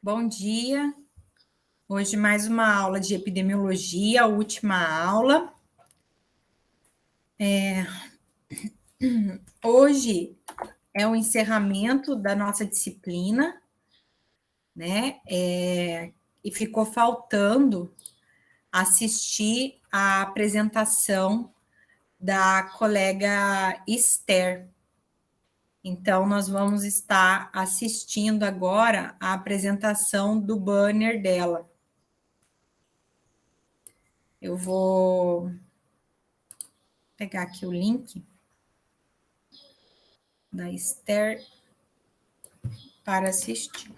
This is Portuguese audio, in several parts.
Bom dia. Hoje mais uma aula de epidemiologia, a última aula. Hoje é o encerramento da nossa disciplina, né? E ficou faltando assistir a apresentação da colega Esther. Então, nós vamos estar assistindo agora a apresentação do banner dela. Eu vou pegar aqui o link da Esther para assistir.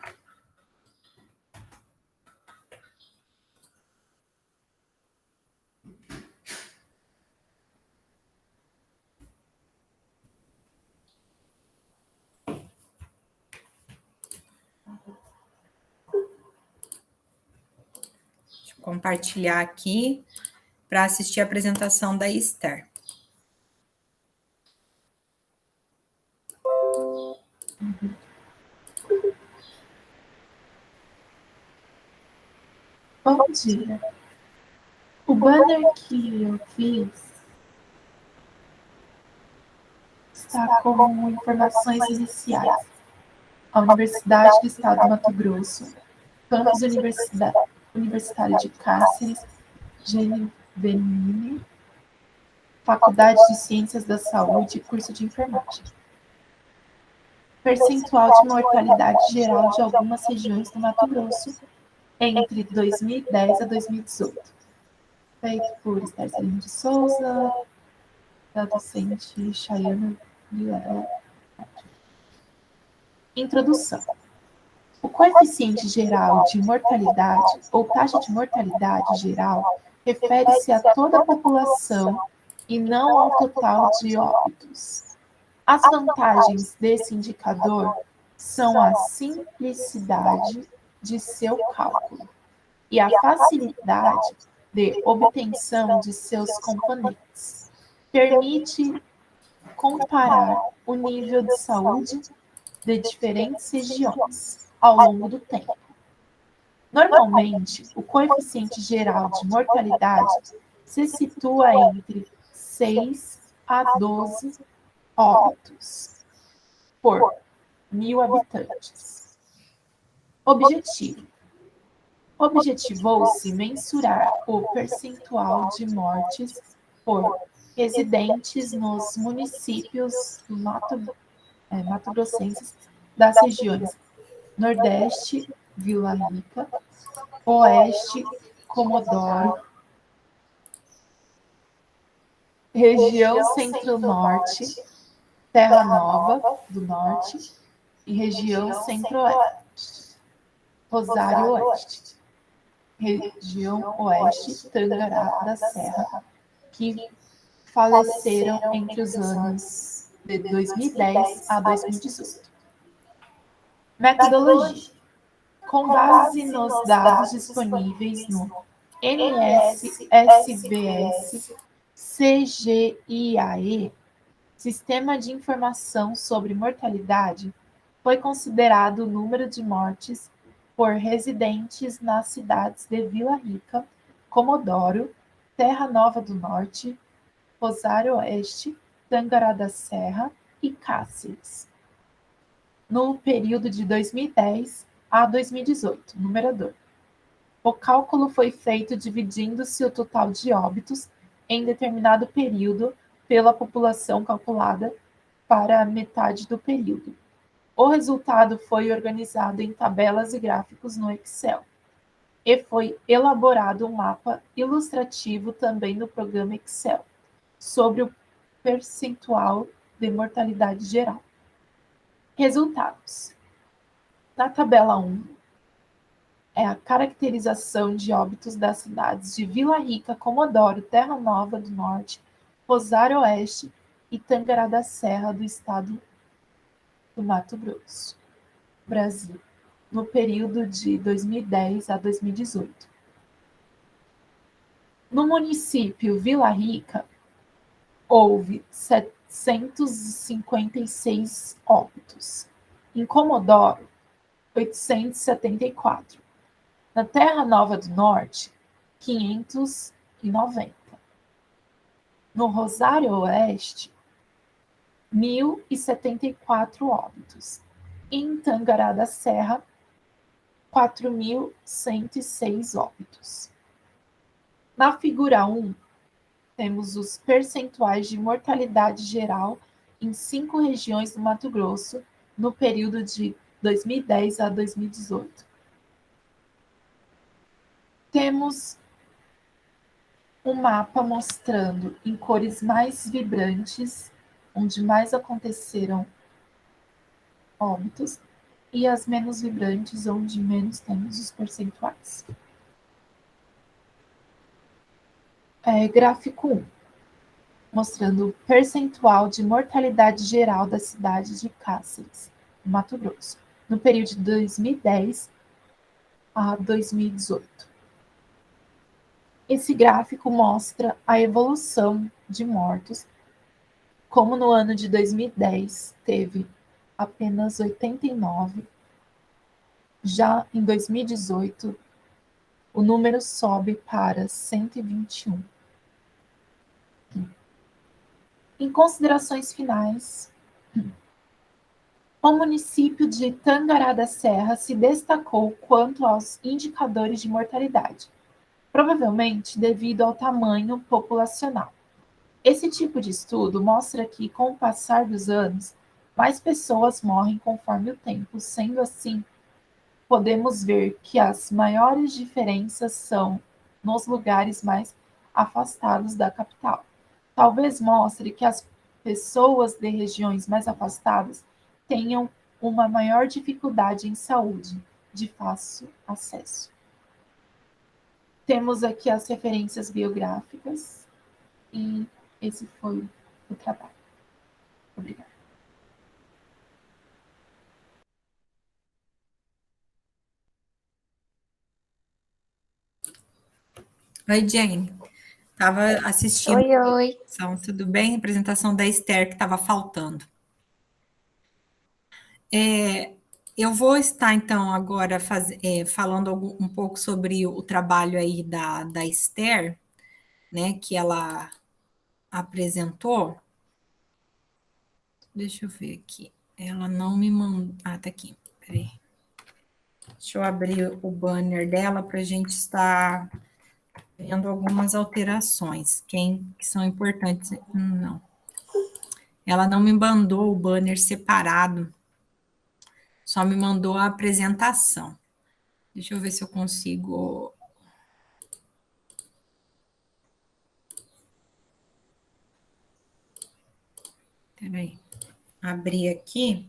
Deixa eu compartilhar aqui para assistir a apresentação da Esther. Bom dia. O banner que eu fiz está como informações iniciais. A Universidade do Estado do Mato Grosso, Campus Universitário de Cáceres, Geniveni, Faculdade de Ciências da Saúde, curso de Enfermagem. Percentual de mortalidade geral de algumas regiões do Mato Grosso entre 2010 a 2018. Feito por Esther Celino de Souza, da docente Chayana Vilela. Introdução. O coeficiente geral de mortalidade, ou taxa de mortalidade geral, refere-se a toda a população e não ao total de óbitos. As vantagens desse indicador são a simplicidade de seu cálculo e a facilidade de obtenção de seus componentes. Permite comparar o nível de saúde de diferentes regiões ao longo do tempo. Normalmente, o coeficiente geral de mortalidade se situa entre 6 a 12 óbitos por 1.000 habitantes. Objetivo. Objetivou-se mensurar o percentual de mortes por residentes nos municípios mato-grossenses das regiões Nordeste, Vila Rica, Oeste, Comodoro, região Centro-Norte, Terra Nova do Norte e região Centro-Oeste, Rosário Oeste, região Oeste, Tangará da Serra, que faleceram entre os anos de 2010 a 2018. Metodologia. Com base nos dados disponíveis no NSSBS CGIAE, Sistema de Informação sobre Mortalidade, foi considerado o número de mortes por residentes nas cidades de Vila Rica, Comodoro, Terra Nova do Norte, Rosário Oeste, Tangará da Serra e Cáceres, no período de 2010 a 2018, numerador. O cálculo foi feito dividindo-se o total de óbitos em determinado período pela população calculada para a metade do período. O resultado foi organizado em tabelas e gráficos no Excel. E foi elaborado um mapa ilustrativo também no programa Excel, sobre o percentual de mortalidade geral. Resultados. Na tabela 1, é a caracterização de óbitos das cidades de Vila Rica, Comodoro, Terra Nova do Norte, Rosário Oeste e Tangará da Serra do estado do Mato Grosso, Brasil, no período de 2010 a 2018. No município Vila Rica, houve 756 óbitos. Em Comodoro, 874. Na Terra Nova do Norte, 590. No Rosário Oeste, 1.074 óbitos. Em Tangará da Serra, 4.106 óbitos. Na figura 1, temos os percentuais de mortalidade geral em 5 regiões do Mato Grosso no período de 2010 a 2018. Temos um mapa mostrando em cores mais vibrantes, onde mais aconteceram óbitos, e as menos vibrantes, onde menos temos os percentuais. Gráfico 1, mostrando o percentual de mortalidade geral da cidade de Cáceres, no Mato Grosso, no período de 2010 a 2018. Esse gráfico mostra a evolução de mortos, como no ano de 2010 teve apenas 89, já em 2018 o número sobe para 121. Em considerações finais, o município de Tangará da Serra se destacou quanto aos indicadores de mortalidade, provavelmente devido ao tamanho populacional. Esse tipo de estudo mostra que, com o passar dos anos, mais pessoas morrem conforme o tempo. Sendo assim, podemos ver que as maiores diferenças são nos lugares mais afastados da capital. Talvez mostre que as pessoas de regiões mais afastadas tenham uma maior dificuldade em saúde, de fácil acesso. Temos aqui as referências biográficas e esse foi o trabalho. Obrigada. Oi, Jane. Estava assistindo Oi, oi. tudo bem? A apresentação da Esther que estava faltando. Eu vou estar, então, agora falando um pouco sobre o trabalho aí da Esther, né, que ela apresentou. Deixa eu ver aqui. Ela não me mandou. Ah, tá aqui. Peraí. Deixa eu abrir o banner dela para a gente estar vendo algumas alterações, que são importantes. Não. Ela não me mandou o banner separado, só me mandou a apresentação. Deixa eu ver se eu consigo. Peraí. Abrir aqui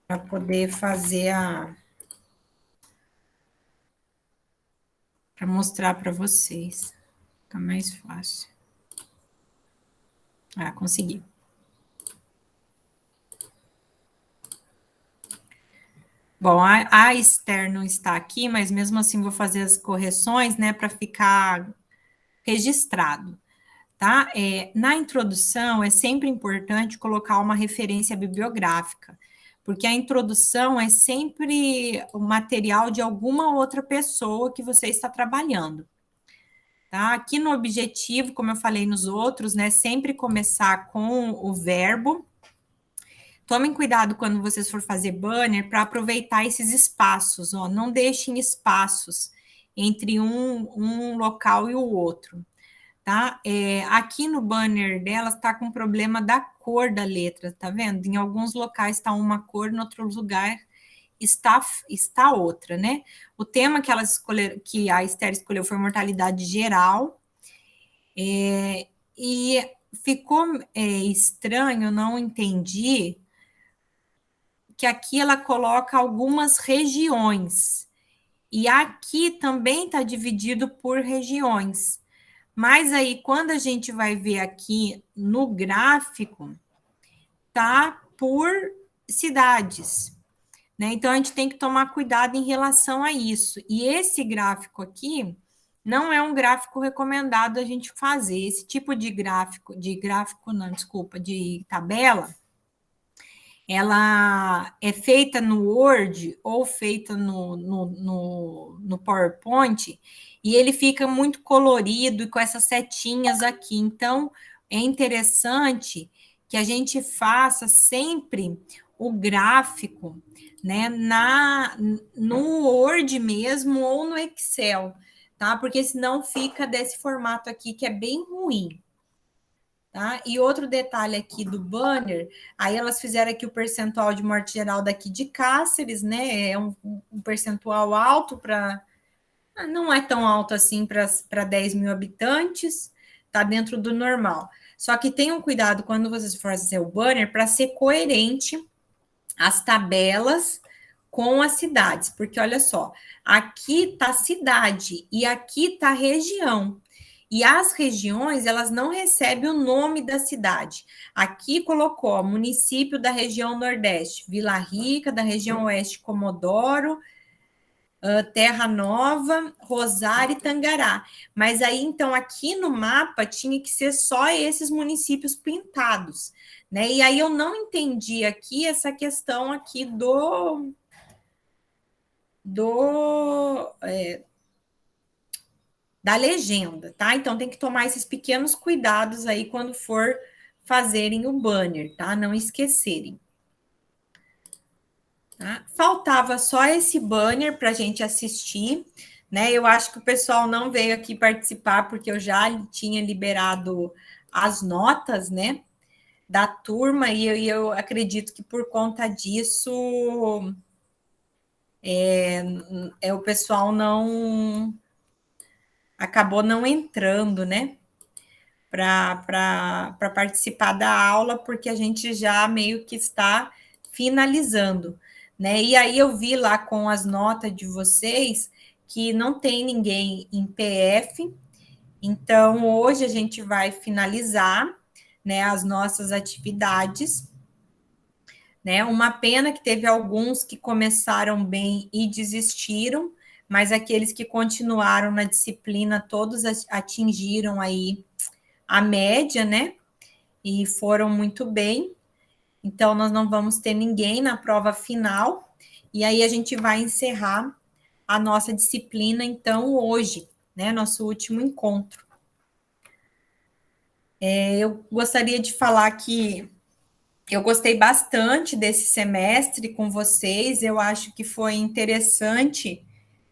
para poder fazer para mostrar para vocês. Fica mais fácil. Ah, consegui. Bom, a Esther não está aqui, mas mesmo assim vou fazer as correções, né, para ficar registrado, tá? Na introdução é sempre importante colocar uma referência bibliográfica, porque a introdução é sempre o material de alguma outra pessoa que você está trabalhando. Tá? Aqui no objetivo, como eu falei nos outros, né, sempre começar com o verbo. Tomem cuidado quando vocês for fazer banner para aproveitar esses espaços, ó, não deixem espaços entre um local e o outro, tá? Aqui no banner delas está com problema da cor da letra, tá vendo? Em alguns locais está uma cor, em outros lugares está outra, né? O tema que elas escolheram, que a Esther escolheu foi mortalidade geral, e ficou estranho, não entendi que aqui ela coloca algumas regiões. E aqui também está dividido por regiões. Mas aí, quando a gente vai ver aqui no gráfico, tá por cidades, né? Então, a gente tem que tomar cuidado em relação a isso. E esse gráfico aqui não é um gráfico recomendado a gente fazer. Esse tipo de gráfico não, desculpa, de tabela, ela é feita no Word ou feita no PowerPoint, e ele fica muito colorido e com essas setinhas aqui. Então, é interessante que a gente faça sempre o gráfico, né, no Word mesmo ou no Excel, tá? Porque senão fica desse formato aqui que é bem ruim. Tá? E outro detalhe aqui do banner, aí elas fizeram aqui o percentual de morte geral daqui de Cáceres, né? É um percentual alto para. Não é tão alto assim para 10 mil habitantes, tá dentro do normal. Só que tenham cuidado quando vocês for fazer o banner para ser coerente as tabelas com as cidades, porque olha só, aqui tá cidade e aqui tá região. E as regiões, elas não recebem o nome da cidade. Aqui colocou ó, município da região Nordeste, Vila Rica, da região Oeste, Comodoro, Terra Nova, Rosário e Tangará. Mas aí, então, aqui no mapa tinha que ser só esses municípios pintados, né? E aí eu não entendi aqui essa questão aqui da legenda, tá? Então tem que tomar esses pequenos cuidados aí quando for fazerem o banner, tá? Não esquecerem. Tá? Faltava só esse banner para a gente assistir, né? Eu acho que o pessoal não veio aqui participar porque eu já tinha liberado as notas, né? Da turma e eu acredito que por conta disso o pessoal não acabou não entrando, né? Para participar da aula, porque a gente já meio que está finalizando, né? E aí eu vi lá com as notas de vocês que não tem ninguém em PF, então hoje a gente vai finalizar, né, as nossas atividades, né? Uma pena que teve alguns que começaram bem e desistiram, mas aqueles que continuaram na disciplina, todos atingiram aí a média, né? E foram muito bem. Então, nós não vamos ter ninguém na prova final. E aí, a gente vai encerrar a nossa disciplina, então, hoje, né? Nosso último encontro. Eu gostaria de falar que eu gostei bastante desse semestre com vocês. Eu acho que foi interessante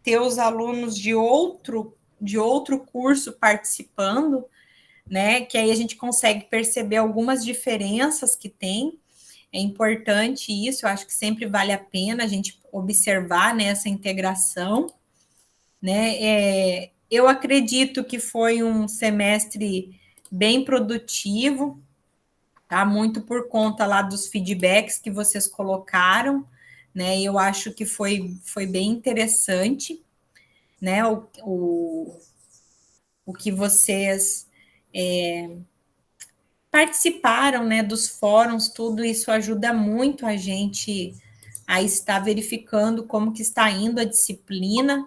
ter os alunos de outro curso participando, né? Que aí a gente consegue perceber algumas diferenças que tem. É importante isso, eu acho que sempre vale a pena a gente observar, né, essa integração, né? Eu acredito que foi um semestre bem produtivo, tá? Muito por conta lá dos feedbacks que vocês colocaram, né? Eu acho que foi bem interessante, né? O que vocês participaram, né, dos fóruns, tudo isso ajuda muito a gente a estar verificando como que está indo a disciplina,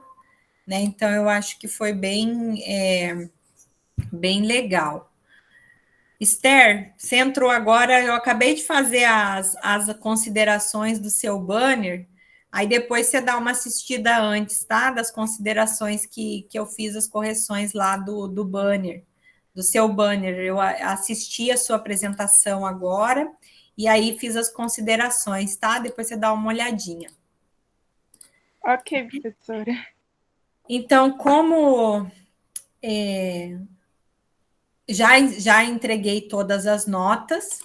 né? Então eu acho que foi bem legal. Esther, você entrou agora, eu acabei de fazer as considerações do seu banner, aí depois você dá uma assistida antes, tá? Das considerações que eu fiz as correções lá do banner, do seu banner. Eu assisti a sua apresentação agora e aí fiz as considerações, tá? Depois você dá uma olhadinha. Ok, professora. Então, como já entreguei todas as notas,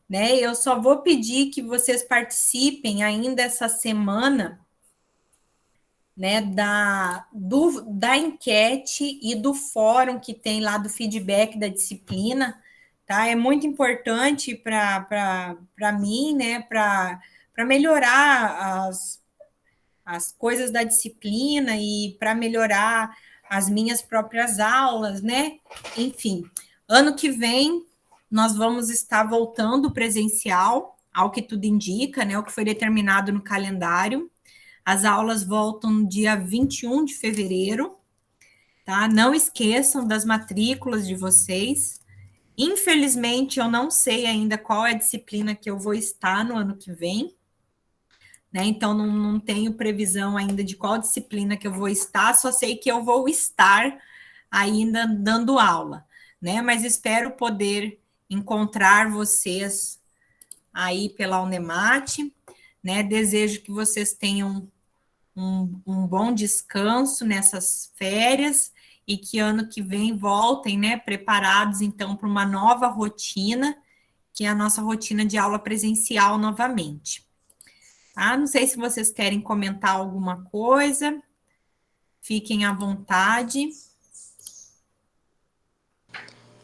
né? Eu só vou pedir que vocês participem ainda essa semana, né, da enquete e do fórum que tem lá do feedback da disciplina, tá? É muito importante para mim, né, para melhorar as coisas da disciplina e para melhorar as minhas próprias aulas, né? Enfim, ano que vem nós vamos estar voltando presencial, ao que tudo indica, né? O que foi determinado no calendário. As aulas voltam no dia 21 de fevereiro, tá? Não esqueçam das matrículas de vocês, Infelizmente, eu não sei ainda qual é a disciplina que eu vou estar no ano que vem, né? Então, não tenho previsão ainda de qual disciplina que eu vou estar, só sei que eu vou estar ainda dando aula, né? Mas espero poder encontrar vocês aí pela Unemate, né? Desejo que vocês tenham um bom descanso nessas férias e que ano que vem voltem, né? Preparados então para uma nova rotina, que é a nossa rotina de aula presencial novamente. Tá? Não sei se vocês querem comentar alguma coisa, fiquem à vontade.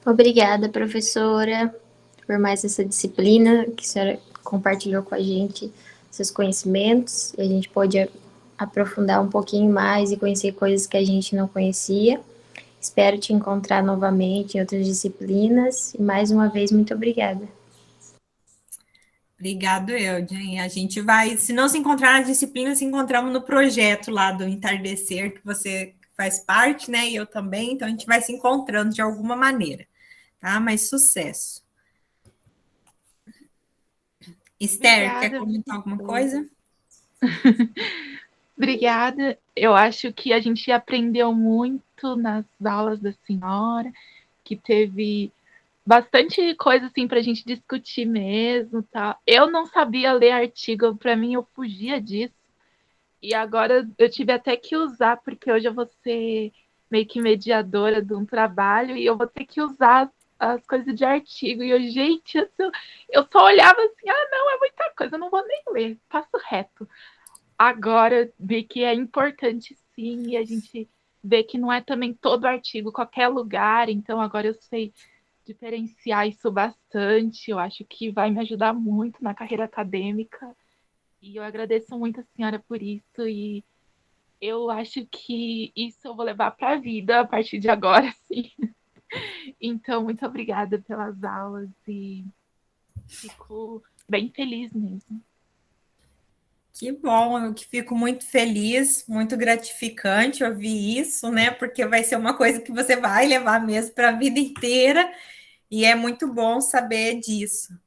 Obrigada, professora, por mais essa disciplina que a senhora compartilhou com a gente, seus conhecimentos, e a gente pode aprofundar um pouquinho mais e conhecer coisas que a gente não conhecia. Espero te encontrar novamente em outras disciplinas, e mais uma vez, muito obrigada. Obrigado, Eugen. A gente vai, se não se encontrar na disciplina, se encontramos no projeto lá do Entardecer, que você faz parte, né? E eu também, então a gente vai se encontrando de alguma maneira, tá? Mas sucesso. Esther, quer Obrigada, comentar alguma professora. coisa? Obrigada. Eu acho que a gente aprendeu muito nas aulas da senhora, que teve bastante coisa assim para a gente discutir mesmo, tá? Eu não sabia ler artigo, para mim eu fugia disso. E agora eu tive até que usar, porque hoje eu vou ser meio que mediadora de um trabalho e eu vou ter que usar as coisas de artigo. E eu, gente, eu só olhava assim, ah, não, é muita coisa, eu não vou nem ler, passo reto. Agora vi que é importante sim, e a gente vê que não é também todo artigo, qualquer lugar, então agora eu sei diferenciar isso bastante. Eu acho que vai me ajudar muito na carreira acadêmica. E eu agradeço muito a senhora por isso. E eu acho que isso eu vou levar para a vida a partir de agora, sim. Então, muito obrigada pelas aulas e fico bem feliz mesmo. Que bom, eu que fico muito feliz, muito gratificante ouvir isso, né? Porque vai ser uma coisa que você vai levar mesmo para a vida inteira, e é muito bom saber disso,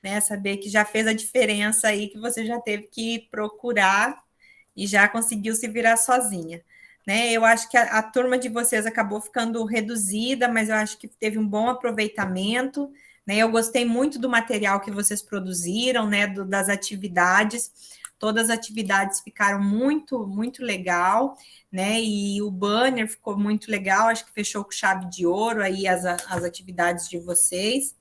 né? Saber que já fez a diferença aí, que você já teve que procurar e já conseguiu se virar sozinha, né? Eu acho que a turma de vocês acabou ficando reduzida, mas eu acho que teve um bom aproveitamento, né? Eu gostei muito do material que vocês produziram, né? Das atividades. Todas as atividades ficaram muito, muito legal, né? E o banner ficou muito legal, acho que fechou com chave de ouro aí as atividades de vocês.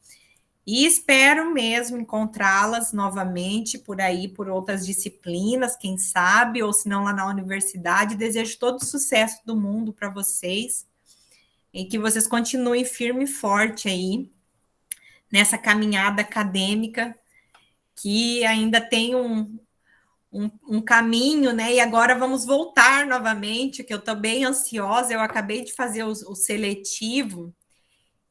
E espero mesmo encontrá-las novamente por aí, por outras disciplinas, quem sabe, ou se não lá na universidade. Desejo todo o sucesso do mundo para vocês e que vocês continuem firme e forte aí nessa caminhada acadêmica que ainda tem um caminho, né? E agora vamos voltar novamente, que eu estou bem ansiosa. Eu acabei de fazer o seletivo.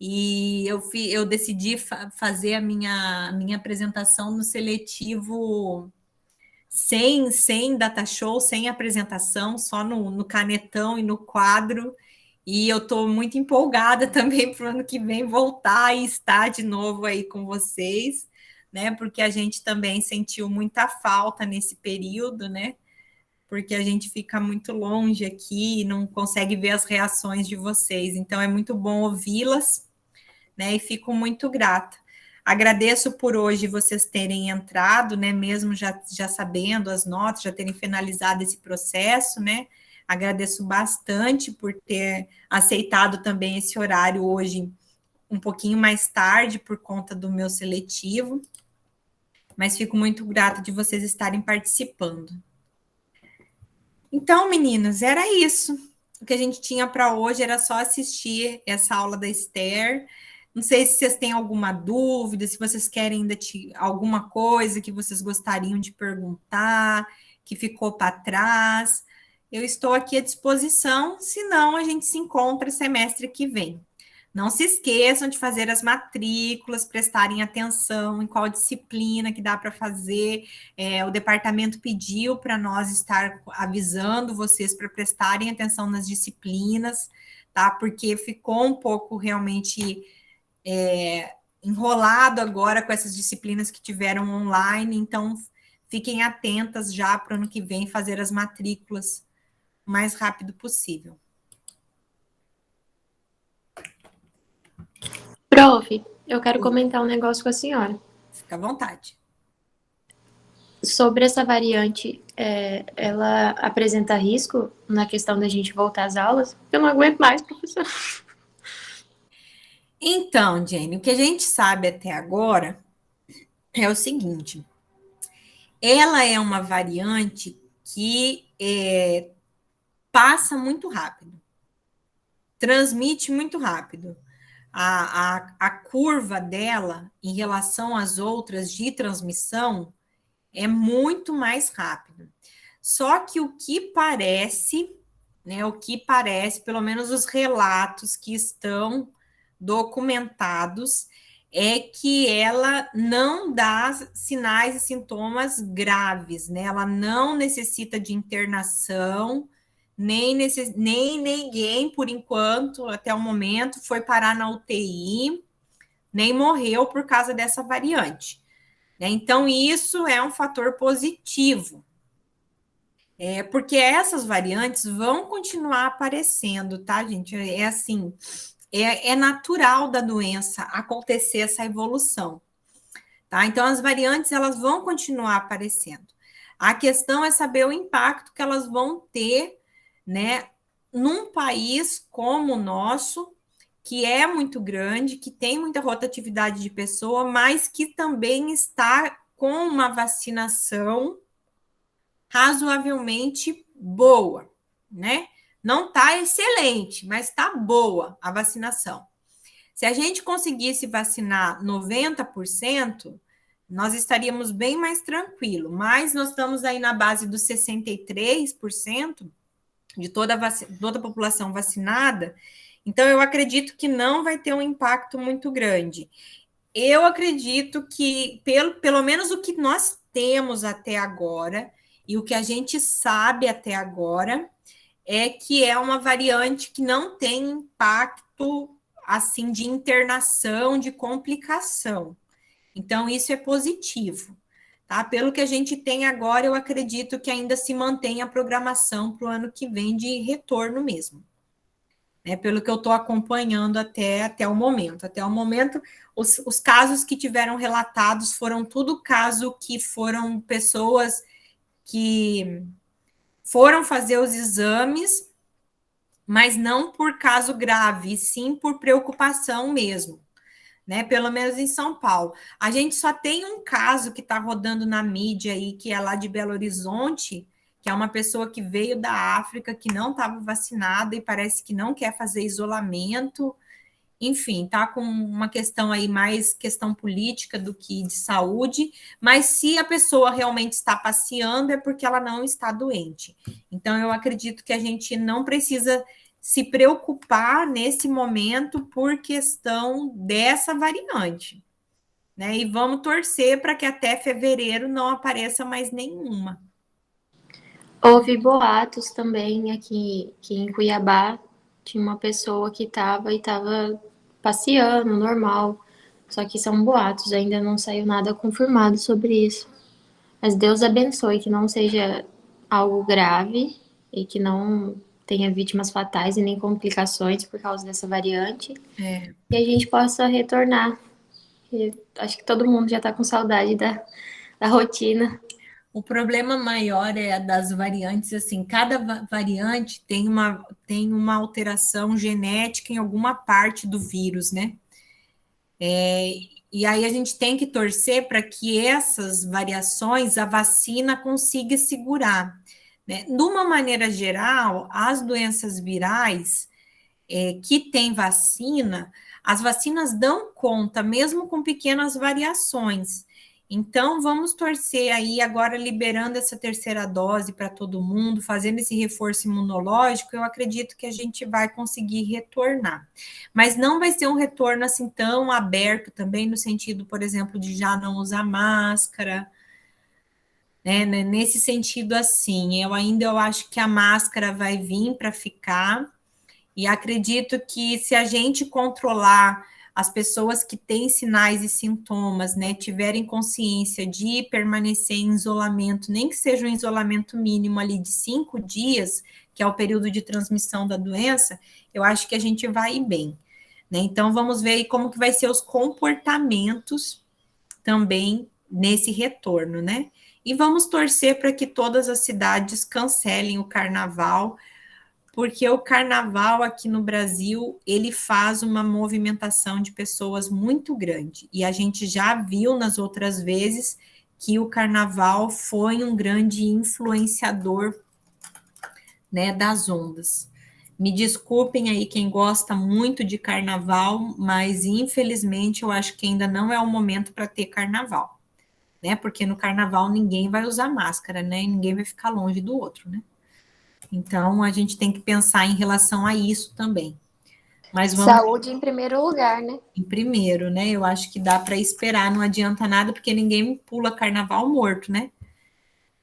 E eu decidi fazer a minha apresentação no seletivo sem data show, sem apresentação, só no canetão e no quadro. E eu estou muito empolgada também para o ano que vem voltar e estar de novo aí com vocês, né? Porque a gente também sentiu muita falta nesse período, né? Porque a gente fica muito longe aqui e não consegue ver as reações de vocês. Então é muito bom ouvi-las, né? E fico muito grata. Agradeço por hoje vocês terem entrado, né? Mesmo já sabendo as notas, já terem finalizado esse processo, né? Agradeço bastante por ter aceitado também esse horário hoje, um pouquinho mais tarde, por conta do meu seletivo. Mas fico muito grata de vocês estarem participando. Então, meninas, era isso. O que a gente tinha para hoje era só assistir essa aula da Esther. Não sei se vocês têm alguma dúvida, se vocês querem ainda alguma coisa que vocês gostariam de perguntar, que ficou para trás. Eu estou aqui à disposição, senão a gente se encontra semestre que vem. Não se esqueçam de fazer as matrículas, prestarem atenção em qual disciplina que dá para fazer. O departamento pediu para nós estar avisando vocês para prestarem atenção nas disciplinas, tá? Porque ficou um pouco realmente enrolado agora com essas disciplinas que tiveram online, então fiquem atentas já para o ano que vem fazer as matrículas o mais rápido possível. Prof, eu quero comentar um negócio com a senhora. Fica à vontade. Sobre essa variante, ela apresenta risco na questão da gente voltar às aulas? Eu não aguento mais, professor. Então, Jenny, o que a gente sabe até agora é o seguinte: ela é uma variante que passa muito rápido, transmite muito rápido. A curva dela em relação às outras de transmissão é muito mais rápido. Só que o que parece, pelo menos os relatos que estão documentados, é que ela não dá sinais e sintomas graves, né? Ela não necessita de internação, nem ninguém, por enquanto, até o momento, foi parar na UTI, nem morreu por causa dessa variante. Então, isso é um fator positivo, porque essas variantes vão continuar aparecendo, tá, gente? É assim, é natural da doença acontecer essa evolução, tá? Então, as variantes, elas vão continuar aparecendo. A questão é saber o impacto que elas vão ter, né, num país como o nosso, que é muito grande, que tem muita rotatividade de pessoa, mas que também está com uma vacinação razoavelmente boa, né? Não está excelente, mas está boa a vacinação. Se a gente conseguisse vacinar 90%, nós estaríamos bem mais tranquilo, mas nós estamos aí na base dos 63% de toda a população vacinada, então eu acredito que não vai ter um impacto muito grande. Eu acredito que, pelo menos o que nós temos até agora, e o que a gente sabe até agora, é que é uma variante que não tem impacto assim de internação, de complicação. Então, isso é positivo. Tá? Pelo que a gente tem agora, eu acredito que ainda se mantém a programação para o ano que vem de retorno mesmo. Pelo que eu estou acompanhando até o momento. Até o momento, os casos que tiveram relatados foram tudo caso que foram pessoas que foram fazer os exames, mas não por caso grave, sim por preocupação mesmo, né? Pelo menos em São Paulo. A gente só tem um caso que está rodando na mídia aí, que é lá de Belo Horizonte, que é uma pessoa que veio da África, que não estava vacinada e parece que não quer fazer isolamento. Enfim, tá com uma questão aí mais questão política do que de saúde, mas se a pessoa realmente está passeando é porque ela não está doente. Então, eu acredito que a gente não precisa se preocupar nesse momento por questão dessa variante, né? E vamos torcer para que até fevereiro não apareça mais nenhuma. Houve boatos também aqui que em Cuiabá tinha uma pessoa que estava passeando, normal. Só que são boatos, ainda não saiu nada confirmado sobre isso. Mas Deus abençoe que não seja algo grave e que não tenha vítimas fatais e nem complicações por causa dessa variante. E a gente possa retornar. E acho que todo mundo já está com saudade da rotina. O problema maior é das variantes, assim, cada variante tem uma alteração genética em alguma parte do vírus, né? E aí a gente tem que torcer para que essas variações a vacina consiga segurar, né? De uma maneira geral, as doenças virais que têm vacina, as vacinas dão conta, mesmo com pequenas variações. Então, vamos torcer aí, agora liberando essa terceira dose para todo mundo, fazendo esse reforço imunológico, eu acredito que a gente vai conseguir retornar. Mas não vai ser um retorno assim tão aberto também, no sentido, por exemplo, de já não usar máscara, né? Nesse sentido, assim, eu acho que a máscara vai vir para ficar, e acredito que se a gente controlar as pessoas que têm sinais e sintomas, né, tiverem consciência de permanecer em isolamento, nem que seja um isolamento mínimo ali de 5 dias, que é o período de transmissão da doença, eu acho que a gente vai ir bem, né? Então, vamos ver aí como que vai ser os comportamentos também nesse retorno, né? E vamos torcer para que todas as cidades cancelem o carnaval, porque o carnaval aqui no Brasil, ele faz uma movimentação de pessoas muito grande, e a gente já viu nas outras vezes que o carnaval foi um grande influenciador, né, das ondas. Me desculpem aí quem gosta muito de carnaval, mas infelizmente eu acho que ainda não é o momento para ter carnaval, né? Porque no carnaval ninguém vai usar máscara, né? E ninguém vai ficar longe do outro, né? Então a gente tem que pensar em relação a isso também. Mas vamos Saúde em primeiro lugar, né? em primeiro, né? Eu acho que dá para esperar, não adianta nada, porque ninguém pula carnaval morto, né?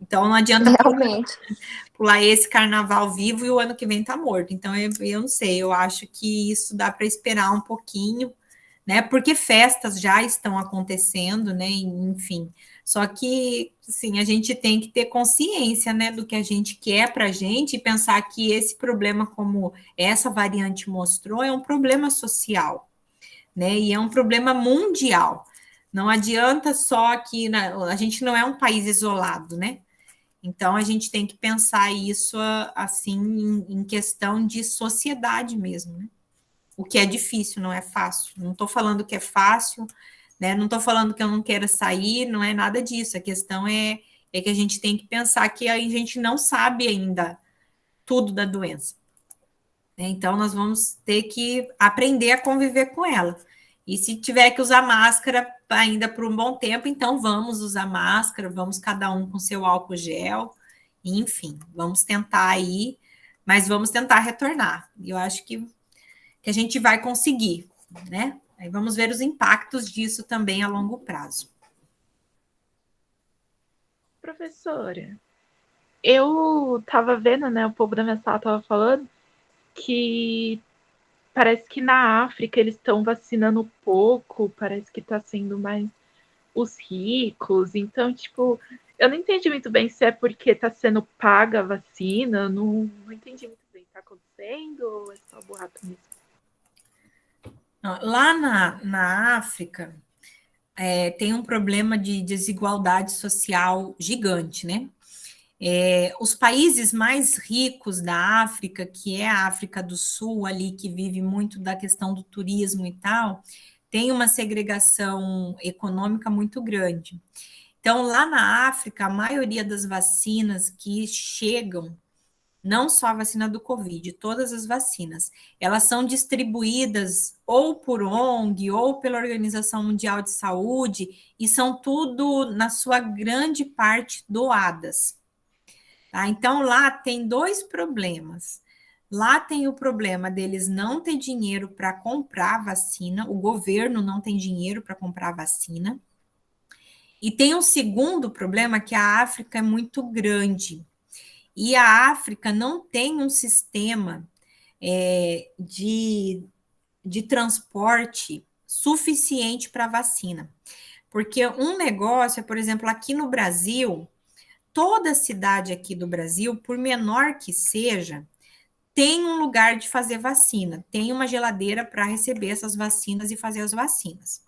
Então não adianta Realmente. pular esse carnaval vivo e o ano que vem tá morto. Então eu não sei, eu acho que isso dá para esperar um pouquinho, né? Porque festas já estão acontecendo, né? Enfim. Só que, assim, a gente tem que ter consciência, né, do que a gente quer para a gente e pensar que esse problema, como essa variante mostrou, é um problema social, né? E é um problema mundial. Não adianta só que a gente não é um país isolado, né? Então a gente tem que pensar isso assim em questão de sociedade mesmo, né? O que é difícil, não é fácil. Não estou falando que é fácil, né? Não estou falando que eu não queira sair, não é nada disso. A questão é que a gente tem que pensar que a gente não sabe ainda tudo da doença, né? Então, nós vamos ter que aprender a conviver com ela. E se tiver que usar máscara ainda por um bom tempo, então vamos usar máscara, vamos cada um com seu álcool gel, enfim, vamos tentar aí, mas vamos tentar retornar. E eu acho que a gente vai conseguir, né? Aí vamos ver os impactos disso também a longo prazo. Professora, eu tava vendo, né, o povo da minha sala tava falando que parece que na África eles estão vacinando pouco, parece que tá sendo mais os ricos. Então, tipo, eu não entendi muito bem se é porque tá sendo paga a vacina, não entendi muito bem. Tá acontecendo ou é só boato mesmo? Lá na África, tem um problema de desigualdade social gigante, né? Os países mais ricos da África, que é a África do Sul, ali que vive muito da questão do turismo e tal, tem uma segregação econômica muito grande. Então, lá na África, a maioria das vacinas que chegam, não só a vacina do Covid, todas as vacinas, elas são distribuídas ou por ONG ou pela Organização Mundial de Saúde e são tudo, na sua grande parte, doadas. Tá? Então, lá tem dois problemas. Lá tem o problema deles não ter dinheiro para comprar vacina, o governo não tem dinheiro para comprar vacina. E tem um segundo problema, que a África é muito grande. E a África não tem um sistema de transporte suficiente para vacina. Porque um negócio é, por exemplo, aqui no Brasil, toda cidade aqui do Brasil, por menor que seja, tem um lugar de fazer vacina, tem uma geladeira para receber essas vacinas e fazer as vacinas.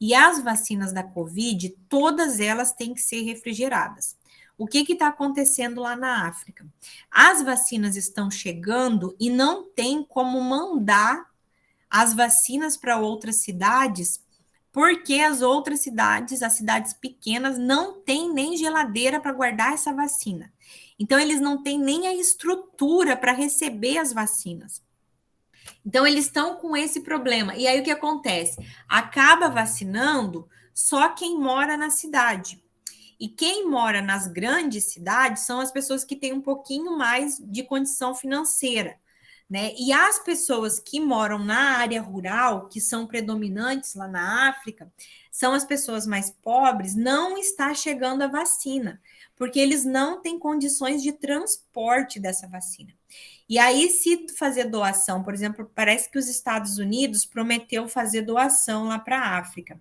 E as vacinas da Covid, todas elas têm que ser refrigeradas. O que está acontecendo lá na África? As vacinas estão chegando e não tem como mandar as vacinas para outras cidades, porque as outras cidades, as cidades pequenas, não têm nem geladeira para guardar essa vacina. Então, eles não têm nem a estrutura para receber as vacinas. Então, eles estão com esse problema. E aí, o que acontece? Acaba vacinando só quem mora na cidade. E quem mora nas grandes cidades são as pessoas que têm um pouquinho mais de condição financeira. né? E as pessoas que moram na área rural, que são predominantes lá na África, são as pessoas mais pobres, não está chegando a vacina, porque eles não têm condições de transporte dessa vacina. E aí, se fazer doação, por exemplo, parece que os Estados Unidos prometeu fazer doação lá para a África.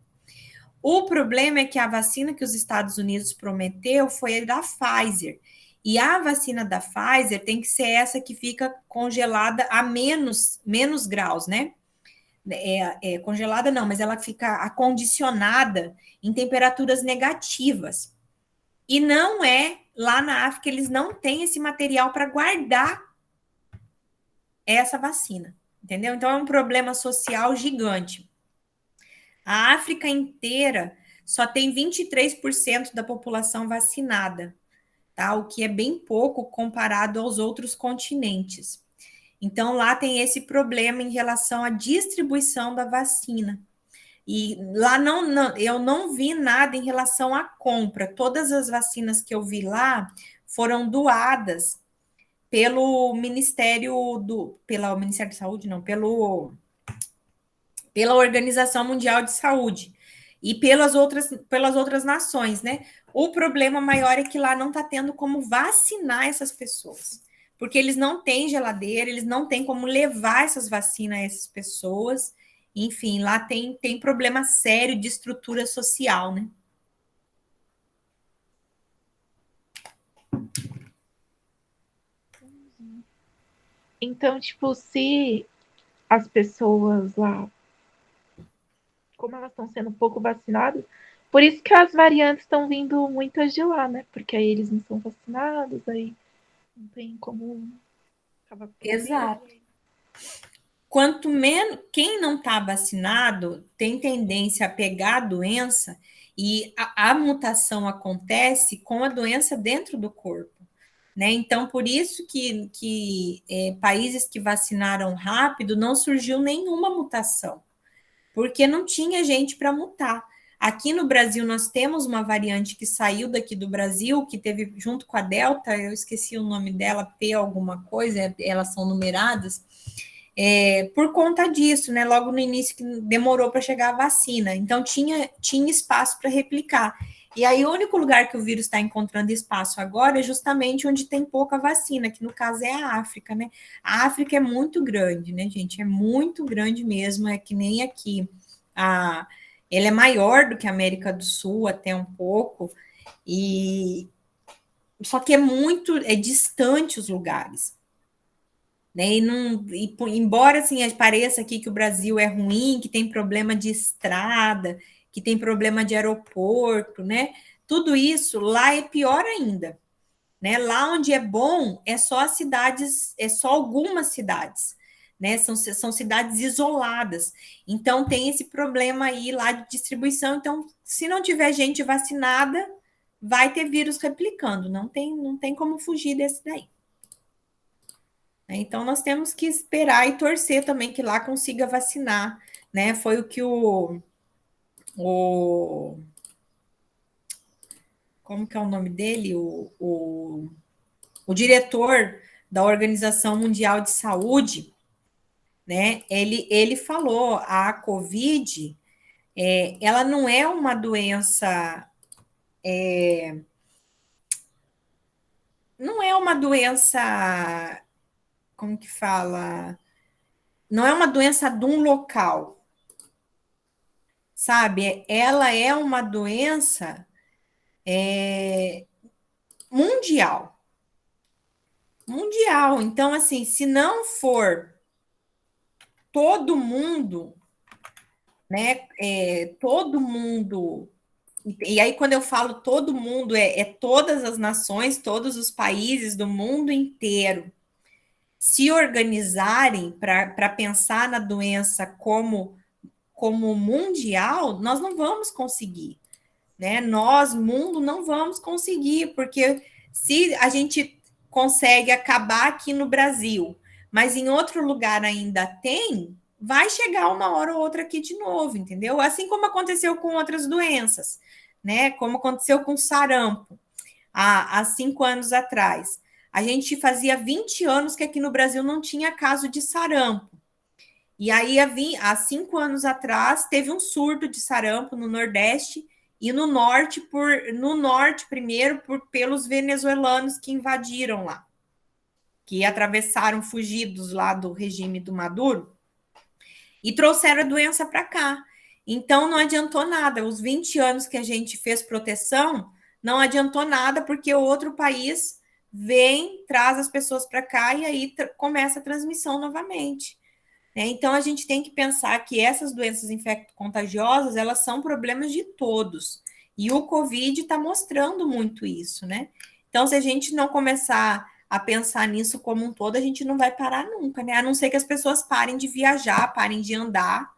O problema é que a vacina que os Estados Unidos prometeu foi a da Pfizer. E a vacina da Pfizer tem que ser essa que fica congelada a menos graus, né? Congelada não, mas ela fica acondicionada em temperaturas negativas. E não é, lá na África, eles não têm esse material para guardar essa vacina, entendeu? Então é um problema social gigante. A África inteira só tem 23% da população vacinada, tá? O que é bem pouco comparado aos outros continentes. Então, lá tem esse problema em relação à distribuição da vacina. E lá eu não vi nada em relação à compra. Todas as vacinas que eu vi lá foram doadas pelo pelo Ministério da Saúde, não, pela Organização Mundial de Saúde e pelas outras nações, né? O problema maior é que lá não está tendo como vacinar essas pessoas, porque eles não têm geladeira, eles não têm como levar essas vacinas a essas pessoas. Enfim, lá tem problema sério de estrutura social, né? Então, tipo, se as pessoas lá, como elas estão sendo pouco vacinadas, por isso que as variantes estão vindo muitas de lá, né? Porque aí eles não são vacinados, aí não tem como acabar. Exato. Quanto menos, quem não está vacinado tem tendência a pegar a doença e a mutação acontece com a doença dentro do corpo, né? Então, por isso que países que vacinaram rápido não surgiu nenhuma mutação, porque não tinha gente para mutar. Aqui no Brasil, nós temos uma variante que saiu daqui do Brasil, que teve junto com a Delta, eu esqueci o nome dela, P alguma coisa, elas são numeradas, por conta disso, né? Logo no início que demorou para chegar a vacina, então tinha espaço para replicar. E aí o único lugar que o vírus está encontrando espaço agora é justamente onde tem pouca vacina, que no caso é a África, né? A África é muito grande, né, gente? É muito grande mesmo, é que nem aqui. Ele é maior do que a América do Sul, até um pouco, e só que é distante os lugares. Né? Embora assim, pareça aqui que o Brasil é ruim, que tem problema de estrada, que tem problema de aeroporto, né? Tudo isso lá é pior ainda. Né? Lá onde é bom é só as cidades, é só algumas cidades. Né? São cidades isoladas. Então tem esse problema aí lá de distribuição. Então, se não tiver gente vacinada, vai ter vírus replicando. Não tem como fugir desse daí. Então, nós temos que esperar e torcer também que lá consiga vacinar, né? Foi o que como que é o nome dele? O diretor da Organização Mundial de Saúde, né? Ele falou, a COVID, ela não é uma doença... não é uma doença... como que fala? Não é uma doença de um local, sabe? Ela é uma doença mundial. Mundial. Então, assim, se não for todo mundo, né? Todo mundo. E aí, quando eu falo todo mundo, é todas as nações, todos os países do mundo inteiro se organizarem para pensar na doença como mundial, nós não vamos conseguir. Né? Nós, mundo, não vamos conseguir, porque se a gente consegue acabar aqui no Brasil, mas em outro lugar ainda tem, vai chegar uma hora ou outra aqui de novo, entendeu? Assim como aconteceu com outras doenças, né? Como aconteceu com sarampo há 5 anos atrás. a gente fazia 20 anos que aqui no Brasil não tinha caso de sarampo. E aí, há 5 anos atrás, teve um surto de sarampo no Nordeste e no Norte primeiro, pelos venezuelanos que invadiram lá, que atravessaram fugidos lá do regime do Maduro e trouxeram a doença para cá. Então, não adiantou nada. Os 20 anos que a gente fez proteção, não adiantou nada, porque o outro país vem, traz as pessoas para cá e aí começa a transmissão novamente. Então, a gente tem que pensar que essas doenças infecto-contagiosas, elas são problemas de todos. E o Covid está mostrando muito isso, né? Então, se a gente não começar a pensar nisso como um todo, a gente não vai parar nunca, né? A não ser que as pessoas parem de viajar, parem de andar,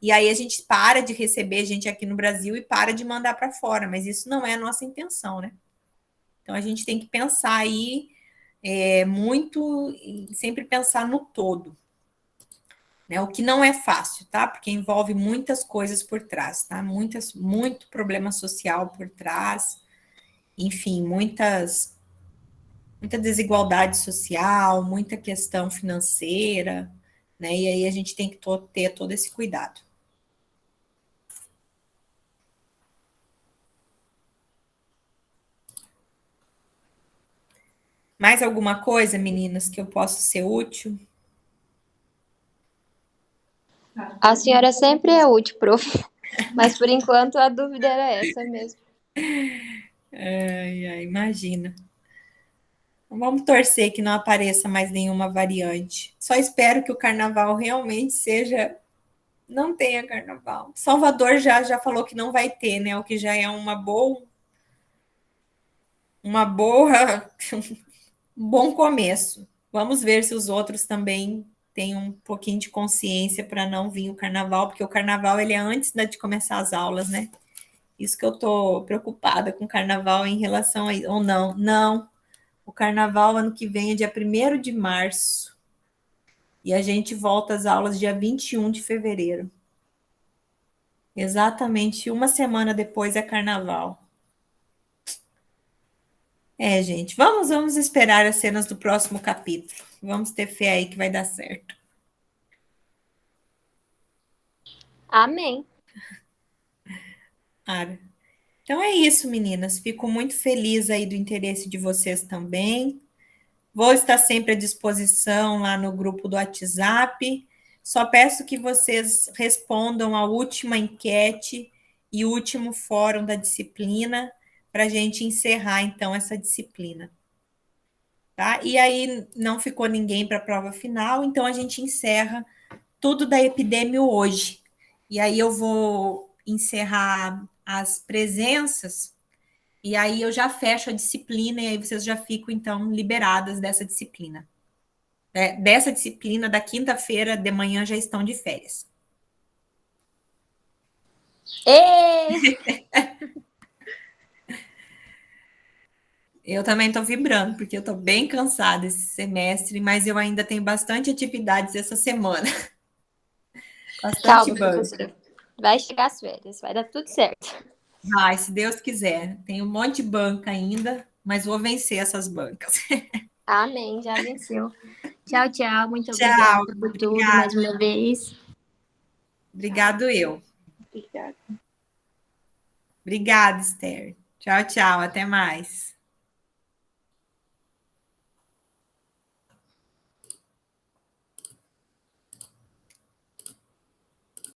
e aí a gente para de receber gente aqui no Brasil e para de mandar para fora, mas isso não é a nossa intenção, né? Então, a gente tem que pensar aí muito, sempre pensar no todo. Né, o que não é fácil, tá? Porque envolve muitas coisas por trás, tá? Muito problema social por trás, enfim, muita desigualdade social, muita questão financeira, né? E aí a gente tem que ter todo esse cuidado. Mais alguma coisa, meninas, que eu possa ser útil? A senhora sempre é útil, prof. Mas por enquanto a dúvida era essa mesmo. Imagina. Vamos torcer que não apareça mais nenhuma variante. Só espero que o carnaval realmente não tenha carnaval. Salvador já falou que não vai ter, né? O que já é um bom começo. Vamos ver se os outros também têm um pouquinho de consciência para não vir o carnaval, porque o carnaval ele é antes de começar as aulas, né? Isso que eu tô preocupada com o carnaval em relação a isso. Ou não. Não. O carnaval ano que vem é dia 1º de março. E a gente volta às aulas dia 21 de fevereiro. Exatamente uma semana depois é carnaval. Gente, vamos esperar as cenas do próximo capítulo. Vamos ter fé aí que vai dar certo. Amém. Ara. Então é isso, meninas. Fico muito feliz aí do interesse de vocês também. Vou estar sempre à disposição lá no grupo do WhatsApp. Só peço que vocês respondam a última enquete e o último fórum da disciplina para a gente encerrar, então, essa disciplina. Tá? E aí não ficou ninguém para a prova final, então a gente encerra tudo da epidemia hoje. E aí eu vou encerrar as presenças e aí eu já fecho a disciplina e aí vocês já ficam, então, liberadas dessa disciplina. Dessa disciplina, da quinta-feira de manhã já estão de férias. Eu também estou vibrando, porque eu estou bem cansada esse semestre, mas eu ainda tenho bastante atividades essa semana. Calma, professora. Vai chegar as férias, vai dar tudo certo. Vai, se Deus quiser. Tem um monte de banca ainda, mas vou vencer essas bancas. Amém, já venceu. Tchau, tchau. Muito obrigada por tudo mais uma vez. Obrigado eu. Obrigada. Obrigada, Esther. Tchau, tchau. Até mais.